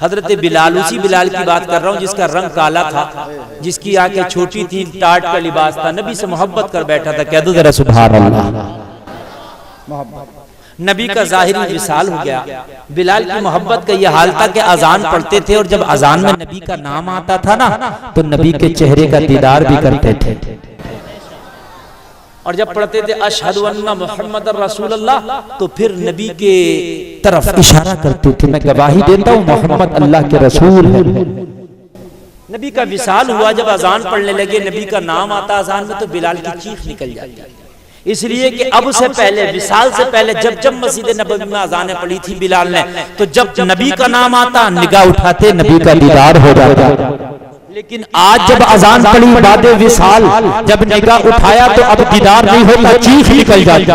हजरत बिलाल, उसी बिलाल की बात कर रहा हूँ जिसका रंग काला था, जिसकी आंखें छोटी थी, टाट का लिबास था, नबी से मोहब्बत कर बैठा था। कह दो जरा सुभान अल्लाह। नबी का ज़ाहिरी विसाल हो गया। बिलाल की मोहब्बत का यह हाल था कि अजान पढ़ते थे और जब अजान में नबी का नाम आता था ना तो नबी के चेहरे का दीदार भी करते थे। और जब पढ़ते थे अशहदु अन्ना मुहम्मदर रसूलुल्लाह तो फिर नबी के तरफ इशारा करते थे, मैं गवाही देता हूँ मोहम्मद अल्लाह के रसूल है। नबी का विसाल हुआ, जब अजान पढ़ने लगे, नबी का नाम आता अजान में तो बिलाल की चीख निकल जाती। इसलिए कि अब से पहले, विसाल से पहले जब मस्जिद नबवी में अजानें पढ़ी थी बिलाल ने, तो जब नबी का नाम आता निगाह उठाते नबी का दीदार हो जाता। लेकिन आज जब अजान पढ़ी बाद विसाल, जब निगाह उठाया तो अब दीदार नहीं होता, चीख निकल जाती।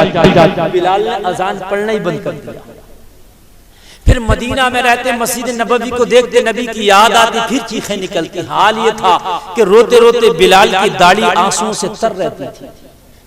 बिलाल ने अजान पढ़ना ही बंद कर दिया। फिर मदीना में रहते मस्जिद नबवी को देखते नबी की याद आती, फिर चीखें निकलती। हाल ये था कि रोते रोते बिलाल की दाढ़ी आंसुओं से तर रहती थी,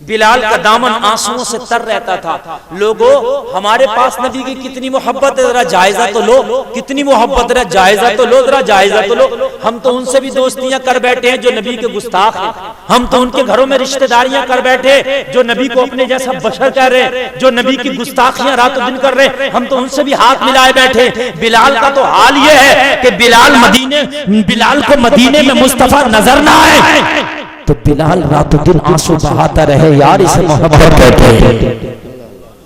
बिलाल का दामन आंसुओं से तर रहता था। लोगों, हमारे पास नबी की कितनी मोहब्बत है, जरा जायजा तो लो। कितनी मोहब्बत है, जायजा तो लो, जरा जायजा तो लो। हम तो उनसे भी दोस्तियां कर बैठे हैं जो नबी के गुस्ताख हैं। हम तो उनके घरों में रिश्तेदारियां कर बैठे जो नबी को अपने जैसा बशर कह रहे, जो नबी की गुस्ताखियां रातों दिन कर रहे, हम तो उनसे भी हाथ मिलाए बैठे। बिलाल का तो हाल ये है कि बिलाल को मदीने में मुस्तफा नजर ना आए तो बिलाल रातों दिन आंसू बहाता रहे, यार इसे मोहब्बत कहते हैं।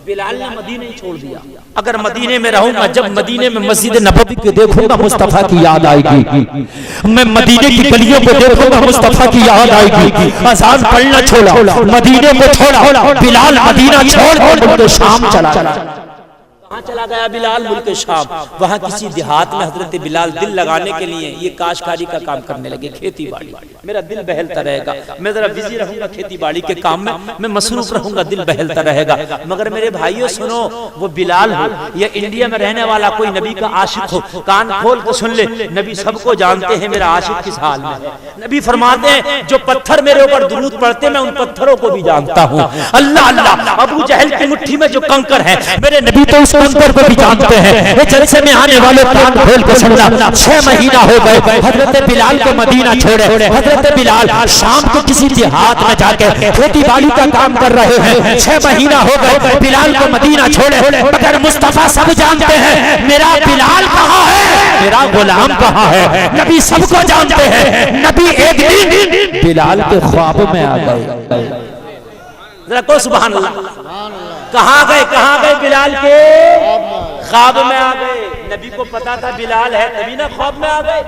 बिलाल ने मदीने छोड़ दिया। अगर मदीने में रहूंगा, जब मदीने में मस्जिद नबवी को देखूंगा मुस्तफा की याद आएगी, मैं मदीने की गलियों को देखूंगा मुस्तफा की याद आएगी। अजान पढ़ना छोड़ा, मदीने को छोड़ा, बिलाल मदीना छोड़ मुल्क शाम चला। कहाँ चला गया बिलाल? मुल्क शाम। वहाँ किसी देहात में हजरत बिलाल दिल लगाने के लिए ये काश्तकारी का काम करने लगे, खेती बाड़ी। मेरा दिल बहलता रहेगा, मैं जरा बिजी रहूंगा खेती बाड़ी के काम में, मैं मसरूफ रहूंगा, दिल बहलता रहेगा। मगर मेरे भाइयों सुनो, वो बिलाल हो या इंडिया में रहने वाला कोई नबी का आशिक हो, कान खोल के सुन ले, नबी सबको जानते हैं मेरा आशिक किस हाल में है। नबी फरमाते हैं जो पत्थर मेरे ऊपर दुरूद पढ़ते मैं उन पत्थरों को भी जानता हूँ। अल्लाह अल्लाह, अबू जहल की मुट्ठी में जो कंकर है मेरे नबी तो कंकर को भी जानते हैं। ये जलसे में आने वाले कान खोल के सुनना, 6 महीना हो गए हजरत बिलाल को मदीना छोड़े। हजरत बिलाल शाम को किसी देहात में जाके खेती बाड़ी का काम कर रहे हैं। 6 महीना हो गए बिलाल को मदीना छोड़े, मगर मुस्तफा सब जानते हैं मेरा बिलाल कहाँ है, मेरा गुलाम कहाँ है। नबी सबको जानते हैं। नबी एक दिन बिलाल के ख्वाब में आ गए। जरा को सुभान अल्लाह। कहाँ गए बिलाल के ख्वाब में आ गए। नबी को पता था बिलाल है, तभी ना ख्वाब में आ गए।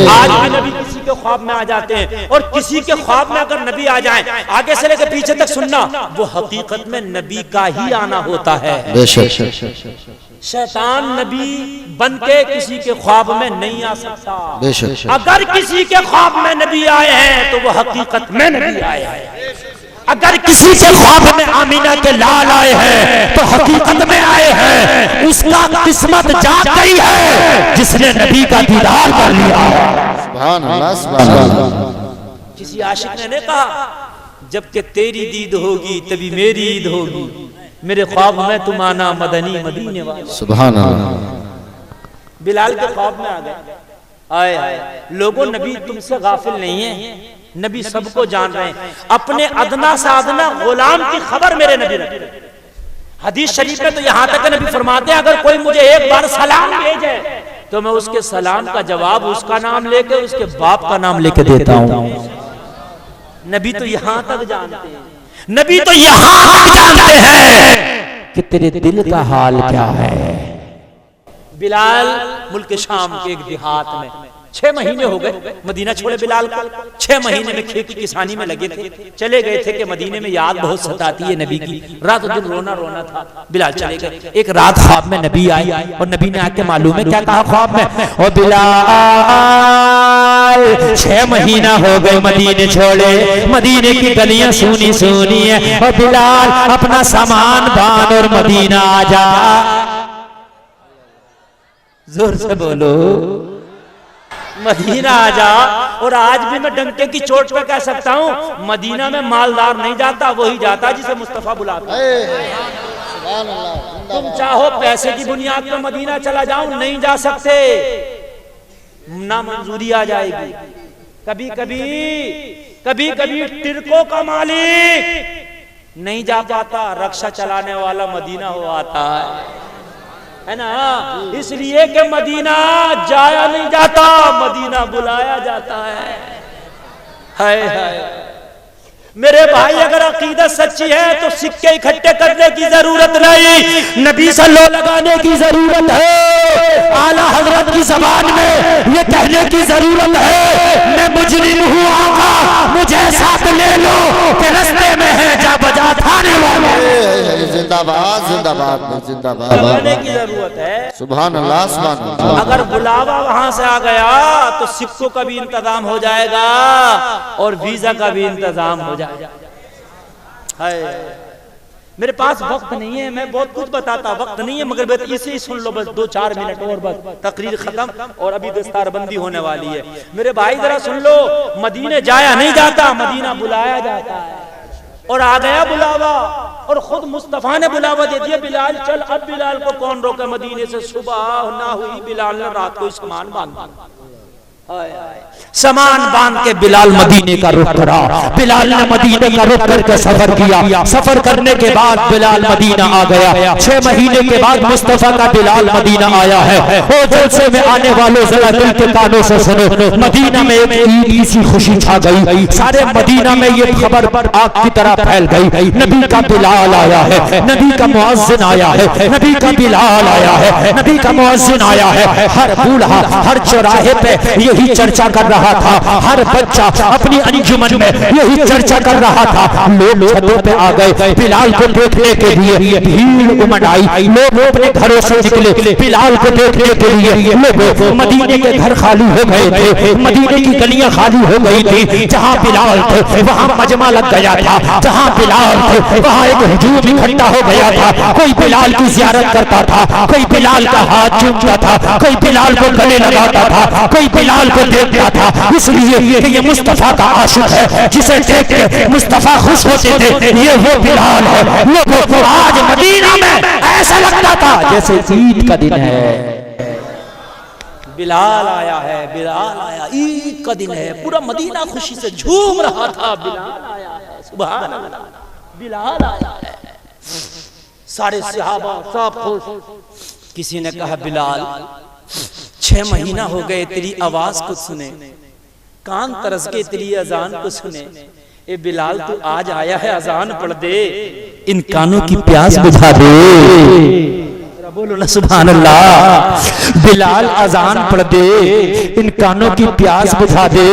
आज भी नबी किसी के ख्वाब में आ जाते हैं, और किसी के ख्वाब में अगर नबी आ जाए, आगे से लेकर पीछे तक सुनना, वो हकीकत में नबी का ही आना होता है। शैतान नबी बन के किसी के ख्वाब में नहीं आ सकता। अगर किसी के ख्वाब में नबी आए हैं तो वो हकीकत में नबी आए हैं। अगर किसी के ख्वाब में आमीना के लाल आए हैं तो हकीकत में आए हैं। उसका किस्मत जाग गई है जिसने नबी का दीदार कर लिया। सुभान अल्लाह, सुभान अल्लाह। किसी आशिक ने कहा जब के तेरी दीद होगी तभी मेरी ईद होगी, मेरे ख्वाब में तुम आना मदनी मदीने वाला। सुभान अल्लाह। बिलाल के ख्वाब में आ गए। आए लोगों, नबी तुमसे गाफिल नहीं है, नबी सबको जान रहे हैं। अपने अदना से अदना गुलाम की खबर मेरे नबी रखते। हदीस शरीफ में तो यहाँ तक नबी फरमाते हैं अगर कोई मुझे एक बार सलाम भेजे तो मैं उसके सलाम का जवाब उसका नाम लेके उसके बाप का नाम लेके देता हूँ। नबी तो यहाँ तक जानते हैं, नबी तो यहाँ तक जानते हैं कि तेरे दिल का हाल क्या है। बिलाल मुल्क शाम के एक देहात में 6 महीने हो गए मदीना छोड़े बिलाल को। 6 महीने में खेती किसानी में लगे थे। चले गए थे कि मदीने में याद बहुत सताती है नबी की, रात दिन रोना रोना था। बिलाल चले गए। एक रात ख्वाब में नबी आए और नबी ने आके मालूम है क्या कहा ख्वाब में, ओ बिलाल 6 महीना हो गए मदीने छोड़े, मदीने की गलियां सूनी सूनी है, और बिलाल अपना सामान बांध और मदीना आ जा। जोर से बोलो मदीना आ जा। और आज भी मैं डंके की चोट पे कह सकता हूँ मदीना में मालदार नहीं जाता, वही जाता जिसे मुस्तफा बुलाता। तुम चाहो पैसे की बुनियाद पर मदीना चला जाओ, नहीं जा सकते। ना मंजूरी आ जाएगी। कभी कभी कभी कभी टिरकों का मालिक नहीं जा पाता, रक्षा चलाने वाला मदीना हो आता है ना। इसलिए कि मदीना जाया नहीं जाता, मदीना बुलाया जाता है। हाय हाय मेरे भाई, अगर अकीदत सच्ची है तो सिक्के इकट्ठे करने की जरूरत नहीं, नबी सल्लल्लाहु लगाने की जरूरत है। आला हजरत की जबान में ये कहने की जरूरत है, मैं मुजरिम हूँ आका, मुझे साथ ले लो कि रास्ते में है जा बजा थाने वाले। जिंदाबाद जिंदाबाद जिंदाबाद, लगाने की जरूरत है। सुभान अल्लाह सुभान अल्लाह। अगर बुलावा वहां से आ गया तो सिक्कों का भी इंतजाम हो जाएगा और वीजा का भी इंतजाम हो जाएगा। हाय मेरे पास वक्त नहीं है, मैं बहुत कुछ बताता, वक्त नहीं है, मगर इसे ही सुन लो बस 2-4 मिनट और बस, तकरीर खत्म और अभी दस्तारबंदी होने वाली है। मेरे भाई जरा सुन लो, मदीने जाया नहीं जाता, मदीना बुलाया जाता है। और आ गया बुलावा, और खुद मुस्तफा ने बुलावा दे दिया, बिलाल चल। अब बिलाल को कौन रोके? मदीने से सुबह ना हुई, बिलाल ने रात को सामान बांधा, सामान बांध के बिलाल मदीने का रुख करा। बिलाल ने मदीने का रुख करके सफर किया। सफर करने के बाद बिलाल मदीना आ गया। 6 महीने के बाद मुस्तफा का बिलाल मदीना आया है। ओ जलसे में आने वालों जरा दिल के कानों से सुनो, मदीना में एक ईद सी खुशी छा गई। सारे मदीना में ये खबर आग की तरह फैल गई, नबी का बिलाल आया है, नबी का मुअज्जिन आया है, नबी का बिलाल आया है, नबी का मुअज्जिन आया है। हर बूढ़ा हर चौराहे पे यही चर्चा कर रहा था, हर बच्चा अपनी अंजुमन में यही चर्चा कर रहा था। लोग छतों पे आ गए बिलाल को देखने के लिए, भीड़ उमड़ आई, लोग अपने घरों से निकले बिलाल को देखने के लिए। लोग मदीने के घर खाली हो गए थे, मदीने की गलियां खाली हो गई थी। जहां बिलाल थे वहां मजमा लग गया था, जहां बिलाल थे वहां एक हुजूम इकट्ठा हो गया था। कोई बिलाल की जियारत करता था, कोई बिलाल का हाथ चूमता था, कोई बिलाल को गले लगाता था, कोई बिलाल को देखता था, इसलिए कि ये मुस्तफा का आशिक है, जिसे देख के मुस्तफा खुश होते थे, ये वो बिलाल है। लोगों को आज मदीना में ऐसा लगता था जैसे ईद का दिन है। बिलाल आया है, बिलाल आया, ईद का दिन है, पूरा मदीना खुशी से झूम रहा था। बिलाल आया है, सुभान अल्लाह, बिलाल आया है। सारे सहाबा सब खुश। किसी ने कहा बिलाल 6 महीना हो गए तेरी आवाज को सुने, कान तरस के तेरी अजान को सुने। ए बिलाल तू आज आया है, अजान पढ़ दे, इन कानों की प्यास बुझा दे। बोलो ना सुभान अल्लाह। बिलाल अजान पढ़ दे, इन कानों की प्यास बुझा दे।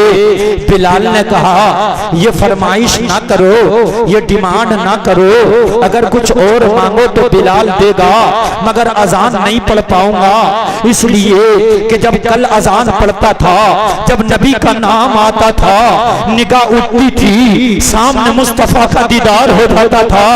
बिलाल ने कहा ये फरमाइश ना करो, ये डिमांड ना करो, अगर कुछ और मांगो तो बिलाल देगा, मगर अजान नहीं पढ़ पाऊंगा। इसलिए कि जब कल अजान पढ़ता था, जब नबी का नाम आता था, निगाह उठती थी, सामने मुस्तफा का दीदार हो जाता था।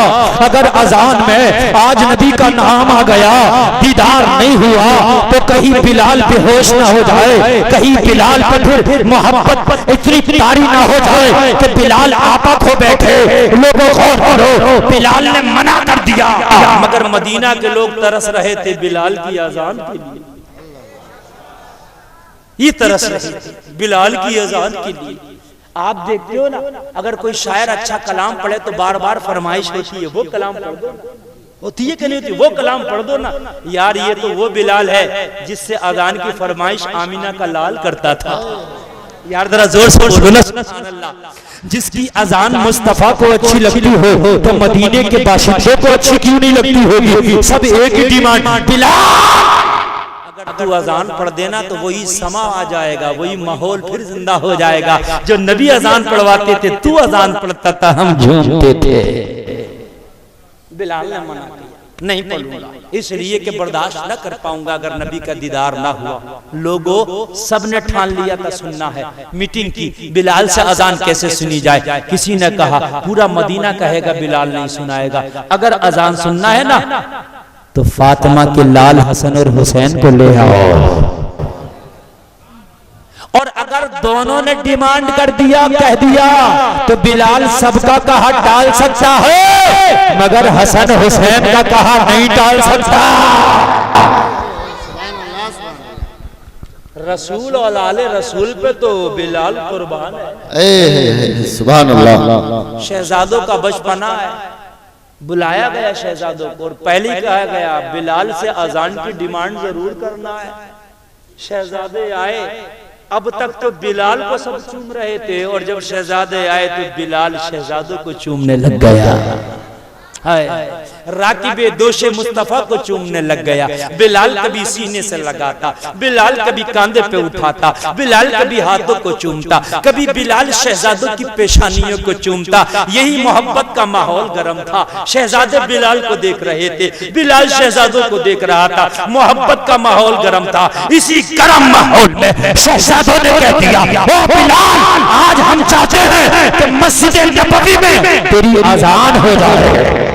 अगर अजान में आज नबी का नाम आ गया, दीदार नहीं हुआ, तो कहीं बिलाल बेहोश ना हो जाए, कहीं बिलाल पर फिर मोहब्बत इतनी तारी ना हो जाए कि बिलाल आपा खो बैठे। लोगों को बिलाल ने मना कर दिया, मगर मदीना के लोग तरस रहे थे बिलाल की अजान के लिए। ये तरस रहे थे बिलाल की अजान के लिए। आप देखते हो ना, अगर कोई शायर अच्छा कलाम पढ़े तो बार बार फरमाइश होती है, वो कलाम पढ़ दो, होती है कि नहीं होती? वो कलाम पढ़ दो ना यार, ये तो वो बिलाल है जिससे अजान की फरमाइश आमीना का लाल करता था। यार जरा जोर से बोलो ना सुभान अल्लाह। जिसकी अजान मुस्तफा को अच्छी लगती हो तो मदीने के बाशिंदों को अच्छी क्यों नहीं लगती होगी? सब एक ही डिमांड, बिलाल अगर तू अजान पढ़ देना तो वही समा आ जाएगा, वही माहौल फिर जिंदा हो जाएगा। जो नबी अजान पढ़वाते थे, तू अजान पढ़ता था, हम झूमते थे। बिलाल ने मना किया, नहीं पढ़ूंगा, इसलिए कि बर्दाश्त न कर पाऊंगा अगर नबी का दीदार ना हुआ। लोगों सबने ठान लिया था सुनना है, मीटिंग की बिलाल से अजान कैसे सुनी जाए। किसी ने कहा पूरा मदीना कहेगा बिलाल नहीं सुनाएगा, अगर अजान सुनना है ना तो फातिमा के लाल हसन और हुसैन को ले आओ। और अगर दोनों ने डिमांड कर दिया, कह दिया, तो बिलाल सबका कहा टाल सकता है, मगर हसन हुसैन का कहा नहीं टाल सकता। रसूल और आले रसूल पे तो बिलाल कुर्बान है। सुभान अल्लाह। शहजादों का बचपना है, बुलाया गया शहजादों को और पहले ही कहा गया बिलाल से अजान की डिमांड जरूर करना है। शहजादे आए, अब तक तो बिलाल को सब चूम रहे थे और जब शहजादे आए तो बिलाल शहजादों को चूमने लग गया। राकिबे दोषे मुस्तफा को चूमने लग गया। बिलाल कभी सीने से लगाता, बिलाल कभी कांधे पे उठाता, बिलाल कभी हाथों को चूमता, कभी बिलाल शहजादों की पेशानियों को चूमता। यही मोहब्बत का माहौल गर्म था। शहजादे बिलाल को देख रहे थे, बिलाल शहजादों को देख रहा था। मोहब्बत का माहौल गर्म था। इसी गर्म माहौल में शहजादों ने कह दिया, ओ बिलाल, आज हम चाहते हैं कि मस्जिद नबवी में तेरी अजान हो जाए।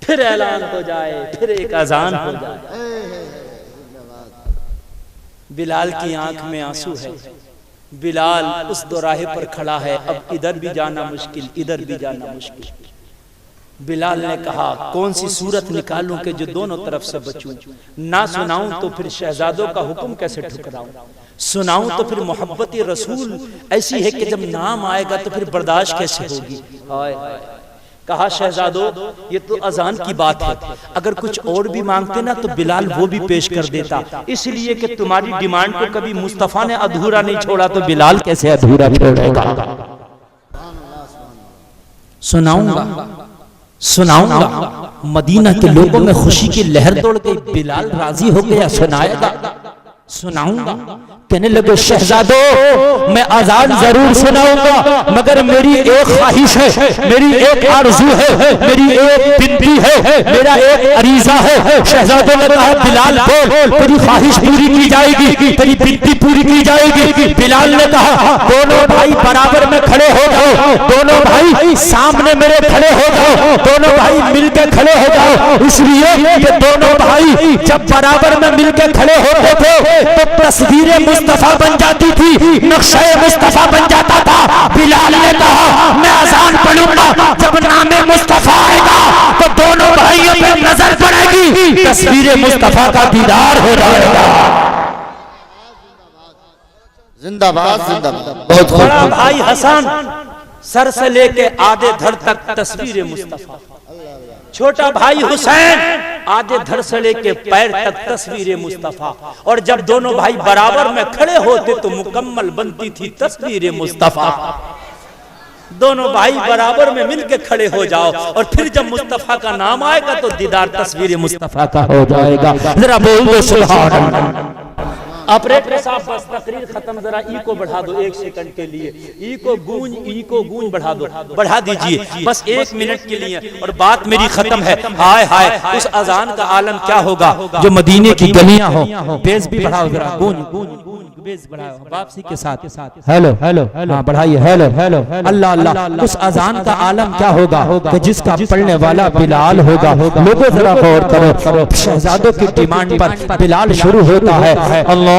फिर ऐलान हो जाए, फिर एक अजान हो जाए। बिलाल की आंख में आंसू है। बिलाल उस दोराहे पर खड़ा है, अब इधर भी जाना मुश्किल, इधर भी जाना मुश्किल। बिलाल ने कहा, कौन सी सूरत निकालूं कि जो दोनों तरफ से बचूं? ना सुनाऊं तो फिर शहजादों का हुक्म कैसे ठुकराऊं? सुनाऊं तो फिर मोहब्बत रसूल ऐसी है कि जब नाम आएगा तो फिर बर्दाश्त कैसे होगी? हाय कहा, शहजादों ये तो अजान की बात है, अगर कुछ और भी मांगते ना तो बिलाल वो भी पेश कर देता, इसलिए कि तुम्हारी डिमांड को कभी मुस्तफा ने अधूरा नहीं छोड़ा तो बिलाल कैसे अधूरा छोड़ेगा? सुनाऊंगा, सुनाऊंगा। मदीना के लोगों में खुशी की लहर दौड़ गई। बिलाल राजी हो गया, सुनाएगा, सुनाऊंगा। कहने लगे, शहजादों मैं अजान जरूर सुनाऊंगा, मगर मेरी एक ख्वाहिश है, मेरी एक आरज़ू है, मेरी एक विनती है, मेरा एक अरीज़ा है। शहजादों ने कहा, बिलाल बोल, तेरी ख्वाहिश पूरी की जाएगी, तेरी विनती पूरी की जाएगी। बिलाल ने कहा, दोनों भाई बराबर में खड़े हो जाओ, दोनों भाई सामने मेरे खड़े हो जाओ, दोनों भाई मिलकर खड़े हो जाओ। इसलिए कि दोनों भाई जब बराबर में मिलकर खड़े होते थे तो तस्वीरें मुस्तफा बन जाती थी, नक्शे मुस्तफा बन जाता था। बिलाल ने कहा, मैं अजान पढ़ूंगा, जब नामे मुस्तफा आएगा तो दोनों भाइयों पे नजर पड़ेगी, तस्वीरें मुस्तफा का दीदार हो जाएगा। जिंदाबाद जिंदाबाद। बहुत बड़ा भाई हसन सर से लेके आधे धड़ तक तस्वीरें मुस्तफा, छोटा भाई हुसैन आधे धड़ से लेके पैर तक तस्वीरें मुस्तफा। और जब दोनों भाई बराबर में खड़े होते तो मुकम्मल बनती थी तस्वीरें मुस्तफा। दोनों भाई बराबर में मिलके खड़े हो जाओ और फिर जब मुस्तफा का नाम आएगा तो दीदार तस्वीरें मुस्तफा का हो जाएगा। जरा बोल दो सुभान अल्लाह। ऑपरेटर साहब बस तकरीर खत्म, जरा ई को बढ़ा दो 1 सेकंड के लिए, ई को गूंज बढ़ा दो, बढ़ा दीजिए बस 1 मिनट के लिए और बात मेरी खत्म है। हाय हाय उस अजान का आलम क्या होगा जो मदीने की गलियां हो। बेस भी बढ़ाओ जरा, गूंज बेस बढ़ाओ वापसी के साथ। हेलो हेलो हाँ बढ़ाइए, हेलो हेलो अल्लाह अल्लाह। उस अजान का आलम क्या होगा कि जिसका पढ़ने वाला बिलाल होगा। लोगों जरा गौर करो, शहजादों की डिमांड पर बिलाल शुरू होता है, अल्लाह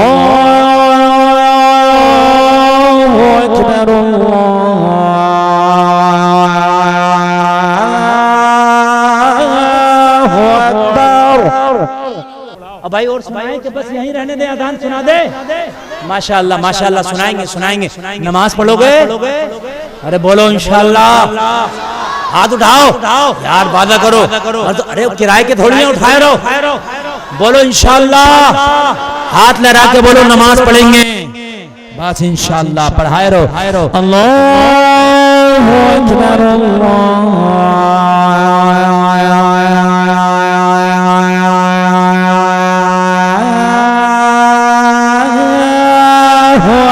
अब भाई और सुनाएं कि बस यहीं रहने दे, अजान सुना दे। माशाअल्लाह माशाअल्लाह, सुनाएंगे। नमाज पढ़ोगे? अरे बोलो इंशाअल्लाह। हाथ उठाओ यार, वादा करो। अरे किराए के थोड़ी उठाए रहो, बोलो इंशाअल्लाह। हाथ लहरा के बोलो नमाज पढ़ेंगे, बस इंशाअल्लाह। पढ़ाए रहो, अल्लाहु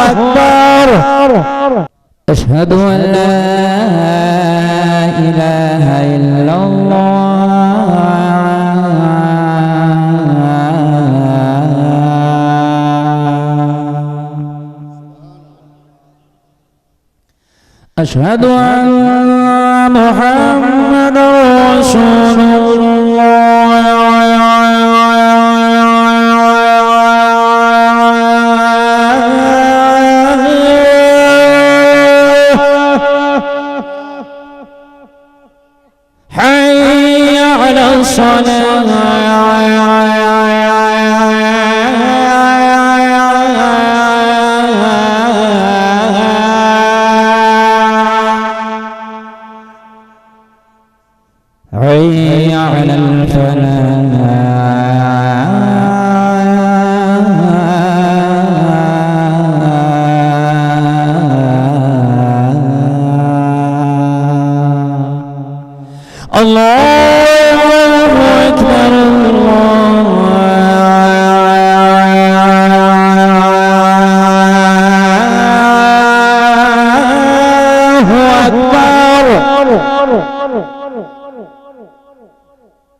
अकबर अशहदु अल्ला इलाहा इल्लल्लाह अशहदु अन्ना मुहम्मदुर रसूलुल्लाह। हय्या अला सलाह।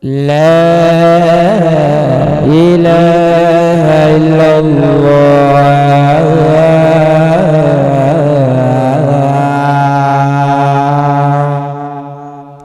ला इलाहा इल्लल्लाह